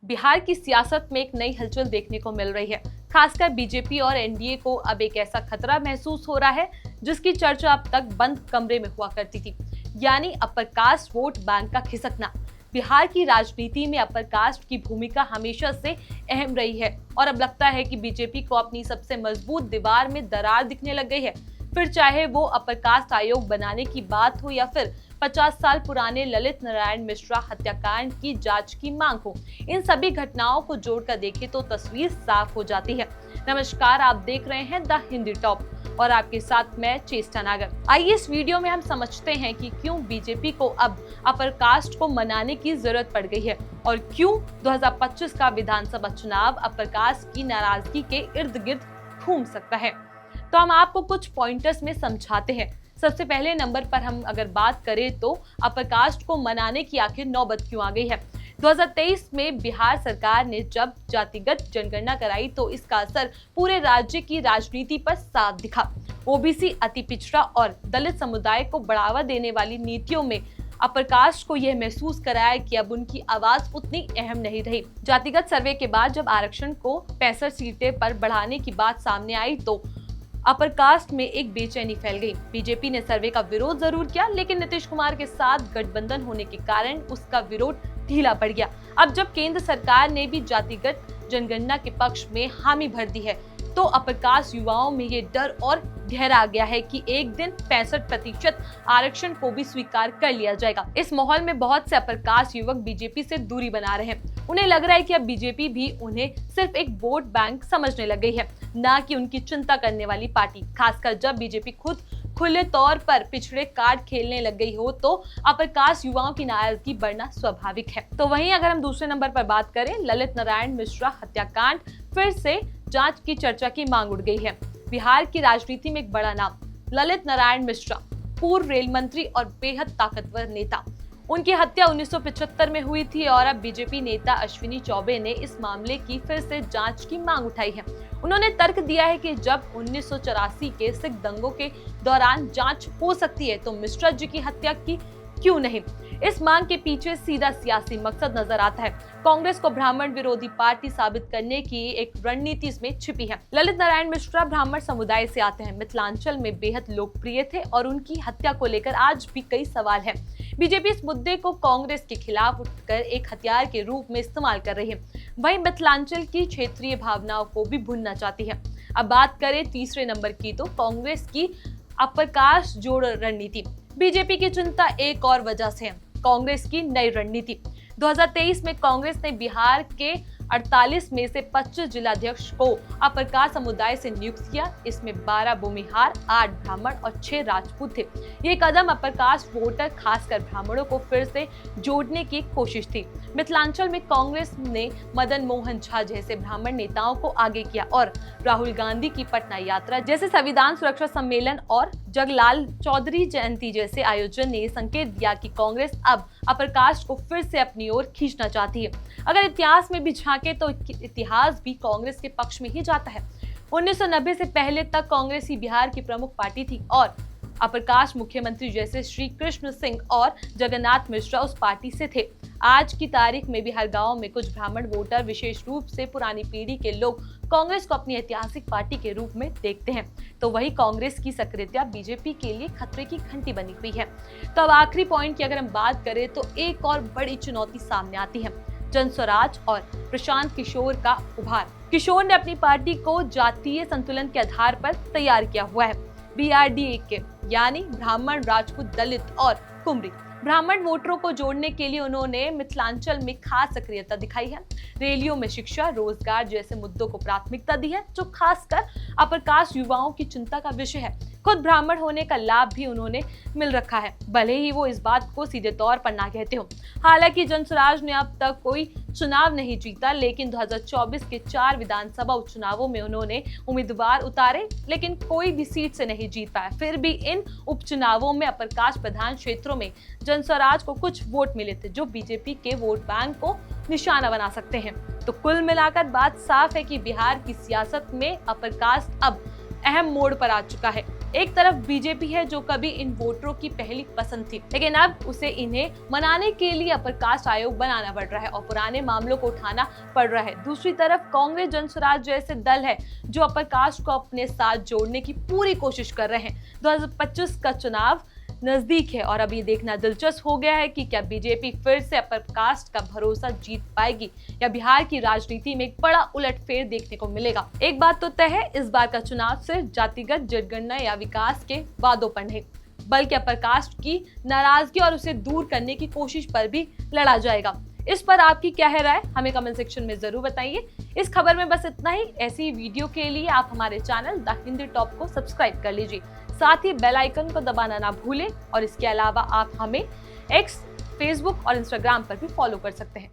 बिहार की सियासत में एक नई हलचल देखने को मिल रही है। खासकर बीजेपी और एनडीए को अब एक ऐसा खतरा महसूस हो रहा है जिसकी चर्चा अब तक बंद कमरे में हुआ करती थी, यानी अपर कास्ट वोट बैंक का खिसकना। बिहार की राजनीति में अपर कास्ट की भूमिका हमेशा से अहम रही है और अब लगता है कि बीजेपी को अपनी सबसे मजबूत दीवार में दरार दिखने लग गई है। फिर चाहे वो अपर कास्ट आयोग बनाने की बात हो या फिर 50 साल पुराने ललित नारायण मिश्रा हत्याकांड की जांच की मांग हो, इन सभी घटनाओं को जोड़कर देखें तो तस्वीर साफ हो जाती है। नमस्कार, आप देख रहे हैं द हिंदी टॉप और आपके साथ मैं चेष्टा नागर। आइए इस वीडियो में हम समझते हैं कि क्यों बीजेपी को अब अपर कास्ट को मनाने की जरूरत पड़ गई है और क्यों 2025 का विधानसभा चुनाव अपर कास्ट की नाराजगी के इर्द गिर्द घूम सकता है। तो हम आपको कुछ पॉइंटर्स में समझाते हैं। सबसे पहले नंबर पर हम अगर बात करें तो अपर कास्ट को मनाने की आखिर नौबत क्यों आ गई है। 2023 में बिहार सरकार ने जब जातिगत जनगणना कराई तो इसका असर पूरे राज्य की राजनीति पर साफ दिखा। ओबीसी, अति पिछड़ा और दलित समुदाय को बढ़ावा देने वाली नीतियों में अपर कास्ट को यह महसूस कराया कि अब उनकी आवाज उतनी अहम नहीं रही। जातिगत सर्वे के बाद जब आरक्षण को 65 सीटें पर बढ़ाने की बात सामने आई तो अपर कास्ट में एक बेचैनी फैल गई। बीजेपी ने सर्वे का विरोध जरूर किया, लेकिन नीतीश कुमार के साथ गठबंधन होने के कारण उसका विरोध ढीला पड़ गया। अब जब केंद्र सरकार ने भी जातिगत जनगणना के पक्ष में हामी भर दी है तो अपर कास्ट युवाओं में ये डर और गहरा गया है कि एक दिन 65% आरक्षण को भी स्वीकार कर लिया जाएगा। इस माहौल में बहुत से अपर कास्ट युवक बीजेपी से दूरी बना रहे हैं। उन्हें लग रहा है कि अब बीजेपी भी उन्हें सिर्फ एक वोट बैंक समझने लग गई है, ना कि उनकी चिंता करने वाली पार्टी। खासकर जब बीजेपी खुद खुले तौर पर पिछड़े कार्ड खेलने लग गई हो तो अपर कास्ट युवाओं की नाराजगी बढ़ना स्वाभाविक है। तो वहीं अगर हम दूसरे नंबर पर बात करें, ललित नारायण मिश्रा हत्याकांड फिर से जांच की चर्चा की मांग उठ गई है। बिहार की राजनीति में एक बड़ा नाम ललित नारायण मिश्रा, पूर्व रेल मंत्री और बेहद ताकतवर नेता। उनकी हत्या 1975 में हुई थी और अब बीजेपी नेता अश्विनी चौबे ने इस मामले की फिर से जांच की मांग उठाई है। उन्होंने तर्क दिया है कि जब 1984 के सिख दंगों के दौरान जांच हो सकती है तो मिश्रा जी की हत्या की क्यों नहीं। इस मांग के पीछे सीधा सियासी मकसद नजर आता है। कांग्रेस को ब्राह्मण विरोधी पार्टी साबित करने की एक रणनीति इसमें छिपी है। ललित नारायण मिश्रा ब्राह्मण समुदाय से आते हैं, मिथिलांचल में बेहद लोकप्रिय थे और उनकी हत्या को लेकर आज भी कई सवाल हैं। बीजेपी इस मुद्दे को कांग्रेस के खिलाफ उठकर एक हथियार के रूप में इस्तेमाल कर रही है। वहीं मिथिलांचल की क्षेत्रीय भावनाओं को भी भूनना चाहती है। अब बात करें तीसरे नंबर की तो कांग्रेस की अपर कास्ट जोड़ रणनीति। बीजेपी की चिंता एक और वजह से है, कांग्रेस की नई रणनीति। 2023 में कांग्रेस ने बिहार के 48 में से 25 जिलाध्यक्ष को अपर कास्ट समुदाय से नियुक्त किया। इसमें 12 भूमिहार, 8 ब्राह्मण और 6 राजपूत थे। ये कदम अपर कास्ट वोटर खासकर ब्राह्मणों को फिर से जोड़ने की कोशिश थी। मिथिलांचल में कांग्रेस ने मदन मोहन झा जैसे ब्राह्मण नेताओं को आगे किया और राहुल गांधी की पटना यात्रा जैसे संविधान सुरक्षा सम्मेलन और जगलाल चौधरी जयंती जैसे आयोजन ने संकेत दिया कि कांग्रेस अब अपर कास्ट को फिर से अपनी ओर खींचना चाहती है। अगर इतिहास में भी झांके तो इतिहास भी कांग्रेस के पक्ष में ही जाता है। 1990 से पहले तक कांग्रेस ही बिहार की प्रमुख पार्टी थी और अपर कास्ट मुख्यमंत्री जैसे श्री कृष्ण सिंह और जगन्नाथ मिश्रा उस पार्टी से थे। आज की तारीख में भी हर गांव में कुछ ब्राह्मण वोटर, विशेष रूप से पुरानी पीढ़ी के लोग, कांग्रेस को अपनी ऐतिहासिक पार्टी के रूप में देखते हैं। तो वही कांग्रेस की सक्रियता बीजेपी के लिए खतरे की घंटी बनी हुई है। तो अब आखिरी पॉइंट की अगर हम बात करें तो एक और बड़ी चुनौती सामने आती है, जनस्वराज और प्रशांत किशोर का उभार। किशोर ने अपनी पार्टी को जातीय संतुलन के आधार पर तैयार किया हुआ है। BRDA के यानी ब्राह्मण, राजपूत, दलित और कुमरी ब्राह्मण वोटरों को जोड़ने के लिए उन्होंने मिथिलांचल में खास सक्रियता दिखाई है। रैलियों में शिक्षा, रोजगार जैसे मुद्दों को प्राथमिकता दी है, जो खासकर अपर कास्ट युवाओं की चिंता का विषय है। खुद ब्राह्मण होने का लाभ भी उन्होंने मिल रखा है, भले ही वो इस बात को सीधे तौर पर ना कहते हो। हालांकि जनस्वराज ने अब तक कोई चुनाव नहीं जीता, लेकिन 2024 के 4 विधानसभा उपचुनावों में उन्होंने उम्मीदवार उतारे, लेकिन कोई भी सीट से नहीं जीत पाया। फिर भी इन उपचुनावों में अपर कास्ट प्रधान क्षेत्रों में जनस्वराज को कुछ वोट मिले थे, जो बीजेपी के वोट बैंक को निशाना बना सकते हैं। तो कुल मिलाकर बात साफ है कि बिहार की सियासत में अपर कास्ट अब अहम मोड़ पर आ चुका है। एक तरफ बीजेपी है जो कभी इन वोटरों की पहली पसंद थी, लेकिन अब उसे इन्हें मनाने के लिए अपर कास्ट आयोग बनाना पड़ रहा है और पुराने मामलों को उठाना पड़ रहा है। दूसरी तरफ कांग्रेस जनसुराज जैसे दल है जो अपर कास्ट को अपने साथ जोड़ने की पूरी कोशिश कर रहे हैं। 2025 का चुनाव नजदीक है और अब ये देखना दिलचस्प हो गया है कि क्या बीजेपी फिर से अपर कास्ट का भरोसा जीत पाएगी या बिहार की राजनीति में एक बड़ा उलटफेर देखने को मिलेगा। एक बात तो तय है, इस बार का चुनाव सिर्फ जातिगत जनगणना या विकास के वादों पर नहीं बल्कि अपर कास्ट की नाराजगी और उसे दूर करने की कोशिश पर भी लड़ा जाएगा। इस पर आपकी क्या है राय, हमें कमेंट सेक्शन में जरूर बताइए। इस खबर में बस इतना ही। ऐसी वीडियो के लिए आप हमारे चैनल द हिंदी टॉप को सब्सक्राइब कर लीजिए, साथ ही बेल आइकन को दबाना ना भूलें और इसके अलावा आप हमें एक्स, फेसबुक और इंस्टाग्राम पर भी फॉलो कर सकते हैं।